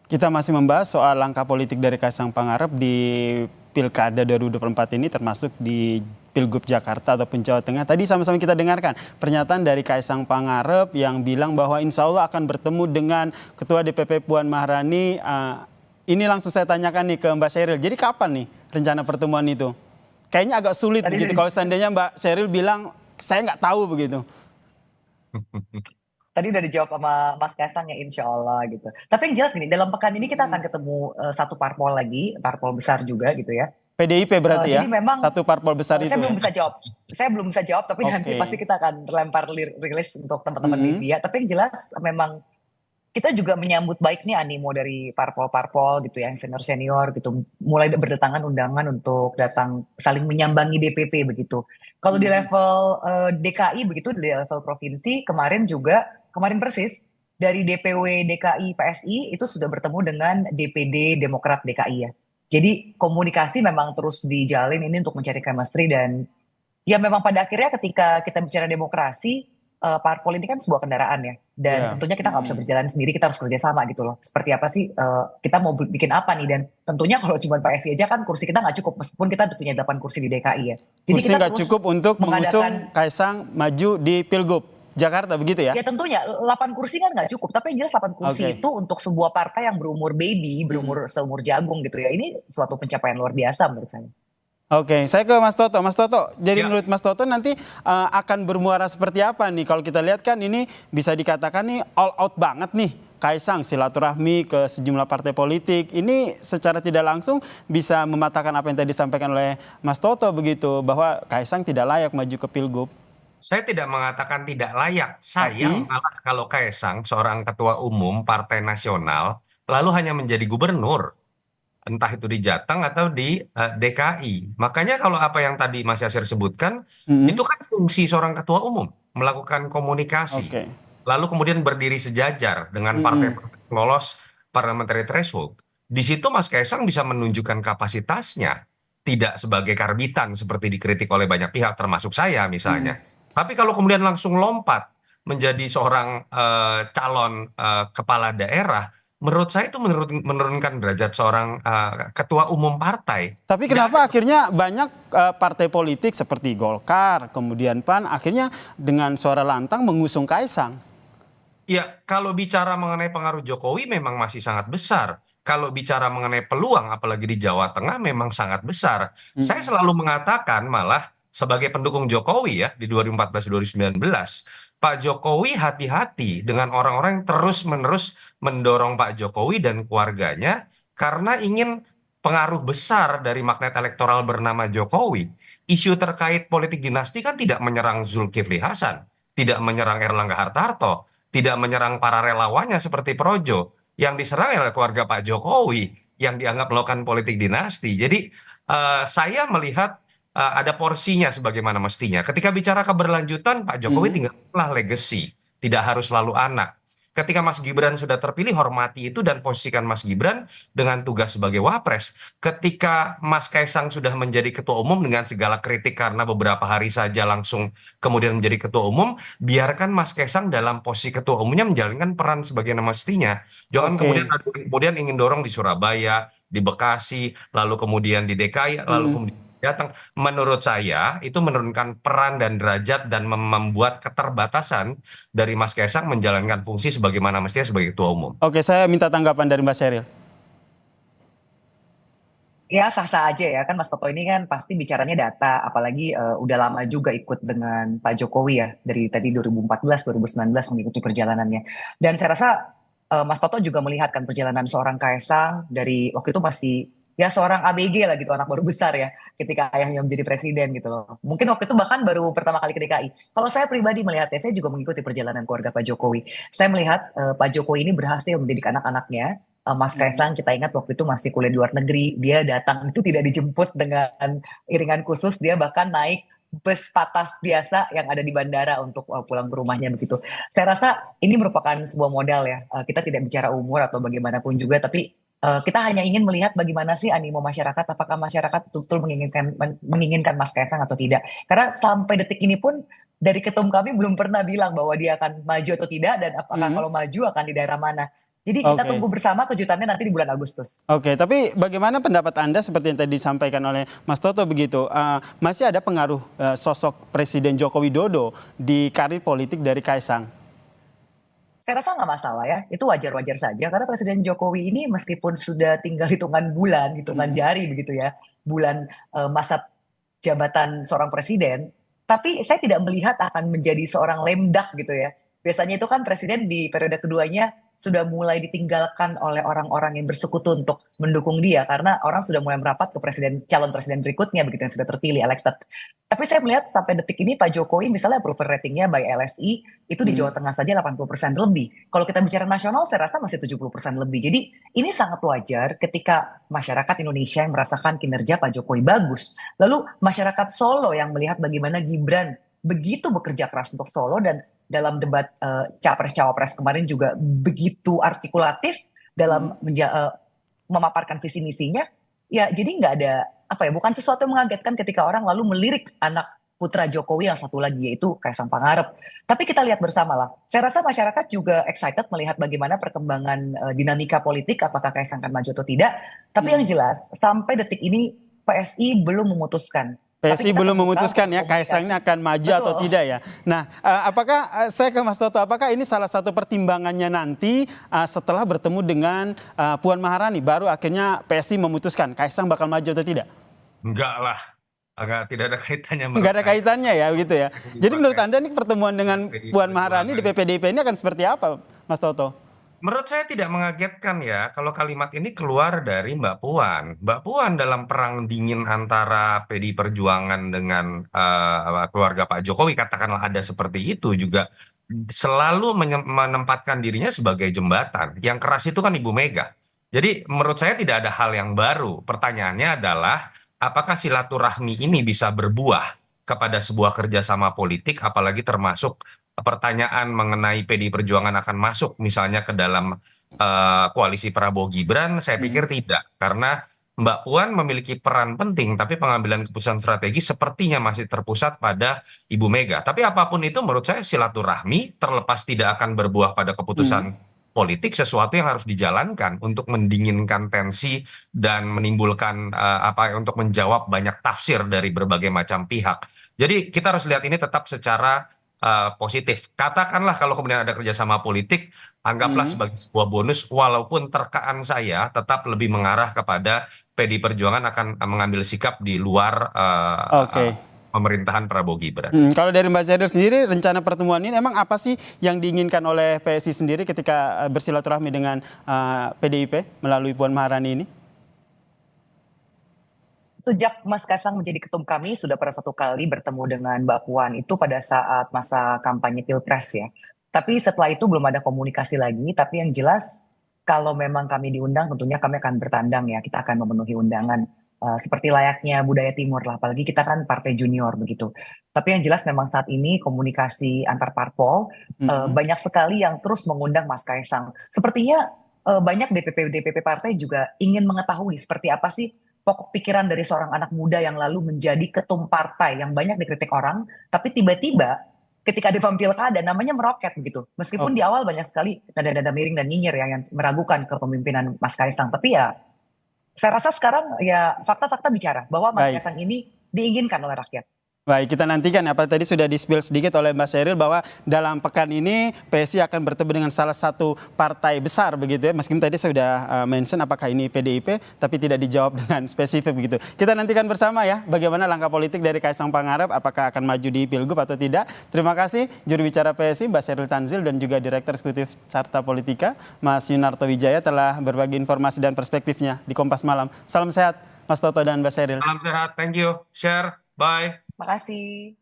Kita masih membahas soal langkah politik dari Kaisang Pangarep di Pilkada 2024 ini, termasuk di Pilgub Jakarta ataupun Jawa Tengah. Tadi sama-sama kita dengarkan pernyataan dari Kaisang Pangarep yang bilang bahwa insya Allah akan bertemu dengan Ketua DPP Puan Maharani. Ini langsung saya tanyakan nih ke Mbak Sheryl. Jadi kapan nih rencana pertemuan itu? Kayaknya agak sulit Tadi begitu udah, kalau seandainya Mbak Sheryl bilang saya nggak tahu begitu. tadi udah dijawab sama Mas Kaisang ya insya Allah gitu. Tapi yang jelas gini, dalam pekan ini kita akan ketemu satu parpol lagi, parpol besar juga gitu ya. PDIP berarti ya? Jadi memang Satu parpol besar saya itu belum ya? bisa jawab. Saya belum bisa jawab, tapi nanti pasti Oke. kita akan lempar rilis untuk teman-teman Mm-mm. media. Tapi yang jelas memang kita juga menyambut baik nih animo dari parpol-parpol gitu ya, yang senior-senior gitu. Mulai berdatangan undangan untuk datang saling menyambangi DPP begitu. Kalau di Mm-mm. level DKI begitu, di level provinsi kemarin persis dari DPW DKI PSI itu sudah bertemu dengan DPD Demokrat DKI ya. Jadi komunikasi memang terus dijalin ini untuk mencari chemistry dan ya memang pada akhirnya ketika kita bicara demokrasi, parpol ini kan sebuah kendaraan ya. Dan Ya. tentunya kita nggak bisa Mm-mm. berjalan sendiri, kita harus kerjasama gitu loh. Seperti apa sih, kita mau bikin apa nih. Dan tentunya kalau cuma PSI aja kan kursi kita nggak cukup, meskipun kita punya 8 kursi di DKI ya. Jadi Kursi kita nggak terus cukup untuk mengusung mengadakan, Kaisang maju di Pilgub Jakarta begitu ya? ya tentunya 8 kursi kan nggak cukup. Tapi yang jelas 8 kursi Oke. itu untuk sebuah partai yang berumur baby, Mm-mm. berumur seumur jagung gitu ya. Ini suatu pencapaian luar biasa menurut saya. Oke, saya ke Mas Toto. Mas Toto, jadi Ya, menurut Mas Toto nanti akan bermuara seperti apa nih? Kalau kita lihat kan ini bisa dikatakan nih all out banget nih. Kaisang silaturahmi ke sejumlah partai politik. Ini secara tidak langsung bisa mematahkan apa yang tadi disampaikan oleh Mas Toto begitu. Bahwa Kaisang tidak layak maju ke Pilgub. saya tidak mengatakan tidak layak. Sayang Tapi, malah kalau Kaisang, seorang ketua umum Partai Nasional, lalu hanya menjadi gubernur, entah itu di Jateng atau di DKI. Makanya kalau apa yang tadi Mas Yasir sebutkan, mm-mm. itu kan fungsi seorang ketua umum, melakukan komunikasi, Oke. lalu kemudian berdiri sejajar dengan Mm-mm. partai-partai lolos parliamentary threshold. Di situ Mas Kaisang bisa menunjukkan kapasitasnya, tidak sebagai karbitan seperti dikritik oleh banyak pihak, termasuk saya Mm-mm. misalnya. Tapi kalau kemudian langsung lompat menjadi seorang calon kepala daerah, menurut saya itu menurunkan derajat seorang ketua umum partai. Tapi Tidak ada. kenapa akhirnya banyak partai politik seperti Golkar, kemudian PAN, akhirnya dengan suara lantang mengusung Kaisang? Ya, kalau bicara mengenai pengaruh Jokowi memang masih sangat besar. Kalau bicara mengenai peluang, apalagi di Jawa Tengah, memang sangat besar. Saya Mm-mm. selalu mengatakan malah sebagai pendukung Jokowi ya di 2014-2019, Pak Jokowi hati-hati dengan orang-orang yang terus-menerus mendorong Pak Jokowi dan keluarganya karena ingin pengaruh besar dari magnet elektoral bernama Jokowi. Isu terkait politik dinasti kan tidak menyerang Zulkifli Hasan, tidak menyerang Erlangga Hartarto, tidak menyerang para relawannya seperti Projo, yang diserang oleh keluarga Pak Jokowi yang dianggap melakukan politik dinasti. Jadi saya melihat ada porsinya sebagaimana mestinya. Ketika bicara keberlanjutan, Pak Jokowi Mm-mm. tinggallah legacy, tidak harus selalu anak. Ketika Mas Gibran sudah terpilih, hormati itu dan posisikan Mas Gibran dengan tugas sebagai wapres. Ketika Mas Kaisang sudah menjadi ketua umum dengan segala kritik karena beberapa hari saja langsung kemudian menjadi ketua umum, biarkan Mas Kaisang dalam posisi ketua umumnya menjalankan peran sebagai mestinya. Jangan kemudian Oke. kemudian ingin dorong di Surabaya, di Bekasi, lalu kemudian di DKI, lalu Mm-mm. kemudian datang. Menurut saya itu menurunkan peran dan derajat dan membuat keterbatasan dari Mas Kaisang menjalankan fungsi sebagaimana mestinya sebagai ketua umum. Oke, saya minta tanggapan dari Mbak Sheryl. Ya sah-sah aja ya kan Mas Toto ini kan pasti bicaranya data apalagi udah lama juga ikut dengan Pak Jokowi ya dari tadi 2014 2019 mengikuti perjalanannya dan saya rasa Mas Toto juga melihat kan perjalanan seorang Kaisang dari waktu itu masih ya seorang ABG lah gitu anak baru besar ya ketika ayahnya menjadi presiden gitu loh mungkin waktu itu bahkan baru pertama kali ke DKI kalau saya pribadi melihatnya saya juga mengikuti perjalanan keluarga Pak Jokowi saya melihat Pak Jokowi ini berhasil mendidik anak-anaknya. Mas Mm-mm. Kaisang kita ingat waktu itu masih kuliah di luar negeri, dia datang itu tidak dijemput dengan iringan khusus, dia bahkan naik bus patas biasa yang ada di bandara untuk pulang ke rumahnya begitu. Saya rasa ini merupakan sebuah modal ya. Kita tidak bicara umur atau bagaimanapun juga, tapi kita hanya ingin melihat bagaimana sih animo masyarakat, apakah masyarakat betul-betul menginginkan Mas Kaisang atau tidak. Karena sampai detik ini pun dari ketum kami belum pernah bilang bahwa dia akan maju atau tidak dan apakah Mm-mm. kalau maju akan di daerah mana. Jadi kita Oke. tunggu bersama kejutannya nanti di bulan Agustus. Oke, tapi bagaimana pendapat Anda seperti yang tadi disampaikan oleh Mas Toto begitu? Masih ada pengaruh sosok Presiden Joko Widodo di karir politik dari Kaisang? Saya rasa nggak masalah ya, itu wajar-wajar saja karena Presiden Jokowi ini meskipun sudah tinggal hitungan bulan, hitungan jari begitu ya, bulan masa jabatan seorang presiden, tapi saya tidak melihat akan menjadi seorang lemdak gitu ya. Biasanya itu kan presiden di periode keduanya sudah mulai ditinggalkan oleh orang-orang yang bersekutu untuk mendukung dia karena orang sudah mulai merapat ke calon presiden berikutnya begitu yang sudah terpilih elected. Tapi saya melihat sampai detik ini Pak Jokowi misalnya approval ratingnya by LSI itu di Jawa Tengah saja 80% lebih. Kalau kita bicara nasional saya rasa masih 70% lebih. Jadi ini sangat wajar ketika masyarakat Indonesia yang merasakan kinerja Pak Jokowi bagus. Lalu masyarakat Solo yang melihat bagaimana Gibran begitu bekerja keras untuk Solo dan dalam debat capres-cawapres kemarin juga begitu artikulatif dalam memaparkan visi misinya, ya jadi nggak ada apa ya, bukan sesuatu yang mengagetkan ketika orang lalu melirik anak putra Jokowi yang satu lagi yaitu Kaisang Pangarep. Tapi kita lihat bersama lah. Saya rasa masyarakat juga excited melihat bagaimana perkembangan dinamika politik, apakah Kaisang akan maju atau tidak. Tapi yang jelas sampai detik ini PSI belum memutuskan. Tapi PSI kita belum terbuka memutuskan untuk ya Kaisang ini komunikasi. akan maju atau Betul. tidak ya. Nah, apakah saya ke Mas Toto, apakah ini salah satu pertimbangannya nanti setelah bertemu dengan Puan Maharani baru akhirnya PSI memutuskan Kaisang bakal maju atau tidak? Enggak lah, tidak ada kaitannya menurut Nggak ada saya. kaitannya ya begitu ya. Jadi menurut Anda nih pertemuan dengan PDI Puan Maharani di Perjuangan. PPDIP ini akan seperti apa, Mas Toto? Menurut saya tidak mengagetkan ya kalau kalimat ini keluar dari Mbak Puan. Mbak Puan dalam perang dingin antara PDI Perjuangan dengan keluarga Pak Jokowi, katakanlah ada seperti itu juga selalu menempatkan dirinya sebagai jembatan. Yang keras itu kan Ibu Mega. Jadi menurut saya tidak ada hal yang baru. Pertanyaannya adalah apakah silaturahmi ini bisa berbuah kepada sebuah kerjasama politik, apalagi termasuk pertanyaan mengenai PDI Perjuangan akan masuk misalnya ke dalam koalisi Prabowo Gibran, saya pikir tidak. Karena Mbak Puan memiliki peran penting, tapi pengambilan keputusan strategis sepertinya masih terpusat pada Ibu Mega. Tapi apapun itu menurut saya silaturahmi terlepas tidak akan berbuah pada keputusan politik, sesuatu yang harus dijalankan untuk mendinginkan tensi dan menimbulkan untuk menjawab banyak tafsir dari berbagai macam pihak. Jadi kita harus lihat ini tetap secara positif. Katakanlah kalau kemudian ada kerjasama politik, anggaplah sebagai sebuah bonus, walaupun terkaan saya tetap lebih mengarah kepada PDI Perjuangan akan mengambil sikap di luar Oke. pemerintahan Prabowo Gibran. Kalau dari Mbak Zedor sendiri, rencana pertemuan ini emang apa sih yang diinginkan oleh PSI sendiri ketika bersilaturahmi dengan PDIP melalui Puan Maharani ini? Sejak Mas Kaisang menjadi ketum kami sudah pernah satu kali bertemu dengan Mbak Puan itu pada saat masa kampanye Pilpres ya. Tapi setelah itu belum ada komunikasi lagi. Tapi yang jelas kalau memang kami diundang tentunya kami akan bertandang ya. Kita akan memenuhi undangan seperti layaknya budaya Timur lah. Apalagi kita kan partai junior begitu. Tapi yang jelas memang saat ini komunikasi antar parpol banyak sekali yang terus mengundang Mas Kaisang. Sepertinya banyak DPP partai juga ingin mengetahui seperti apa sih pokok pikiran dari seorang anak muda yang lalu menjadi ketum partai yang banyak dikritik orang, tapi tiba-tiba ketika di pilkada namanya meroket begitu. Meskipun di awal banyak sekali nada-nada miring dan nyinyir ya yang meragukan kepemimpinan Mas Kaisang, tapi ya saya rasa sekarang ya fakta-fakta bicara bahwa Mas Baik. Kaisang ini diinginkan oleh rakyat. Baik, kita nantikan apa tadi sudah di-spill sedikit oleh Mbak Sheryl bahwa dalam pekan ini PSI akan bertemu dengan salah satu partai besar begitu ya. Meskipun tadi saya sudah mention apakah ini PDIP, tapi tidak dijawab dengan spesifik begitu. Kita nantikan bersama ya bagaimana langkah politik dari Kaisang Pangarep, apakah akan maju di Pilgub atau tidak. Terima kasih juru bicara PSI Mbak Sheryl Tanzil dan juga Direktur Eksekutif Carta Politika Mas Yunarto Wijaya telah berbagi informasi dan perspektifnya di Kompas Malam. Salam sehat Mas Toto dan Mbak Sheryl. Salam sehat, thank you, share, bye. Makasih.